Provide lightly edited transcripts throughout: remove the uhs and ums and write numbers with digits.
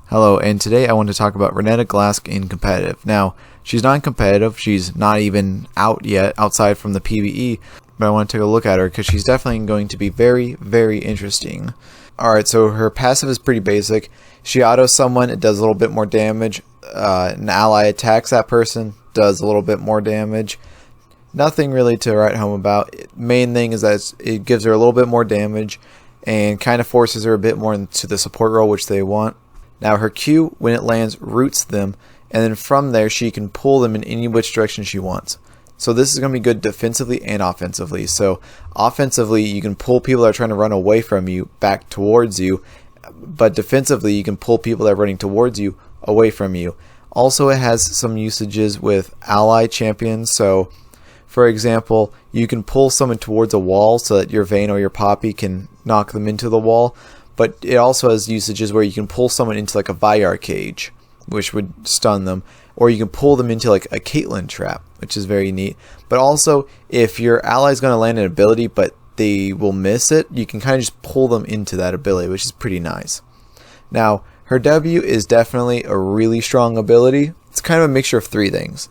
Hello, and today I want to talk about Renata in competitive. Now, she's not in competitive, she's not even out yet outside from the PvE, but I want to take a look at her because she's definitely going to be very, very interesting. Alright, so her passive is pretty basic. She autos someone, it does a little bit more damage. An ally attacks that person, does a little bit more damage. Nothing really to write home about. Main thing is that it gives her a little bit more damage and kind of forces her a bit more into the support role, which they want. Now her Q, when it lands, roots them, and then from there she can pull them in any which direction she wants. So this is going to be good defensively and offensively. So offensively, you can pull people that are trying to run away from you back towards you, but defensively you can pull people that are running towards you away from you. Also, it has some usages with ally champions. So for example, you can pull someone towards a wall so that your Vayne or your Poppy can knock them into the wall. But it also has usages where you can pull someone into like a Vyar cage, which would stun them, or you can pull them into like a Caitlyn trap, which is very neat. But also, if your ally is going to land an ability but they will miss it, you can kind of just pull them into that ability, which is pretty nice. Now, her W is definitely a really strong ability. It's kind of a mixture of three things.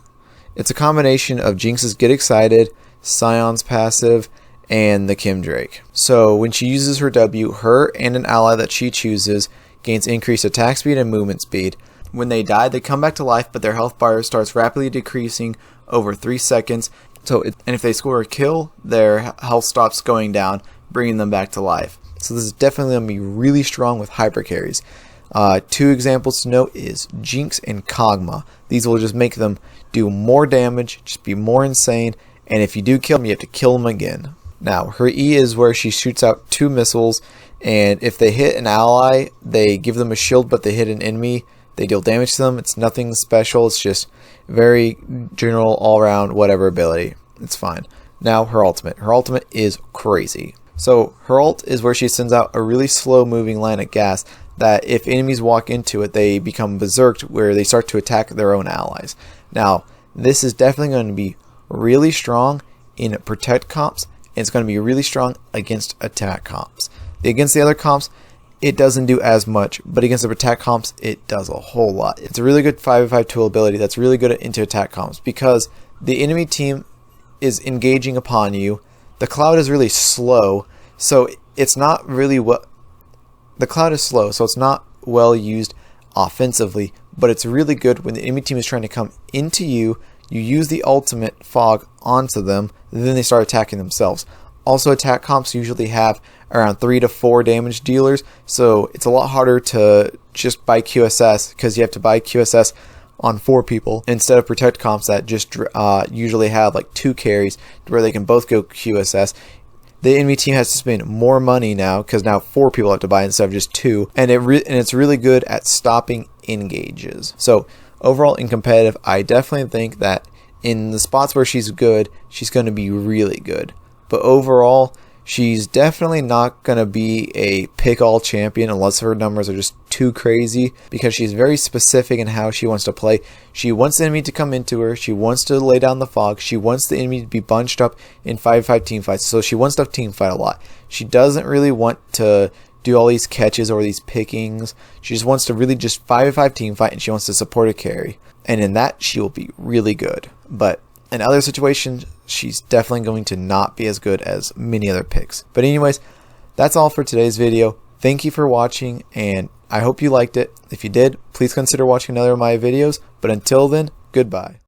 It's a combination of Jinx's Get Excited, Sion's passive, and the Kim Drake. So when she uses her W, her and an ally that she chooses gains increased attack speed and movement speed. When they die, they come back to life, but their health bar starts rapidly decreasing over 3 seconds. And if they score a kill, their health stops going down, bringing them back to life. So this is definitely going to be really strong with hyper carries. Two examples to note is Jinx and Kog'Maw. These will just make them do more damage, just be more insane, and if you do kill them, you have to kill them again. Now, her E is where she shoots out 2 missiles, and if they hit an ally, they give them a shield, but they hit an enemy, they deal damage to them. It's nothing special, it's just very general, all-around, whatever ability. It's fine. Now, her ultimate. Her ultimate is crazy. So, her ult is where she sends out a really slow-moving line of gas that if enemies walk into it, they become berserked, where they start to attack their own allies. Now, this is definitely going to be really strong in protect comps, and it's going to be really strong against attack comps. Against the other comps, it doesn't do as much, but against the attack comps, it does a whole lot. It's a really good 5v5 tool ability that's really good at into attack comps because the enemy team is engaging upon you. The cloud is really slow, so it's not really what the cloud is slow, so it's not well used offensively, but it's really good when the enemy team is trying to come into you. You use the ultimate fog onto them, and then they start attacking themselves. Also, attack comps usually have around 3 to 4 damage dealers, so it's a lot harder to just buy QSS because you have to buy QSS on 4 people instead of protect comps that just usually have like 2 carries where they can both go QSS. The enemy team has to spend more money now because now 4 people have to buy instead of just 2, and it's really good at stopping engages. So overall, in competitive, I definitely think that in the spots where she's good, she's going to be really good. But overall, she's definitely not going to be a pick-all champion unless her numbers are just too crazy, because she's very specific in how she wants to play. She wants the enemy to come into her. She wants to lay down the fog. She wants the enemy to be bunched up in 5v5 team fights. So she wants to team fight a lot. She doesn't really want to do all these catches or these pickings. She just wants to really just 5v5 team fight, and she wants to support a carry. And in that, she will be really good. But in other situations, she's definitely going to not be as good as many other picks. But anyways, that's all for today's video. Thank you for watching, and I hope you liked it. If you did, please consider watching another of my videos. But until then, goodbye.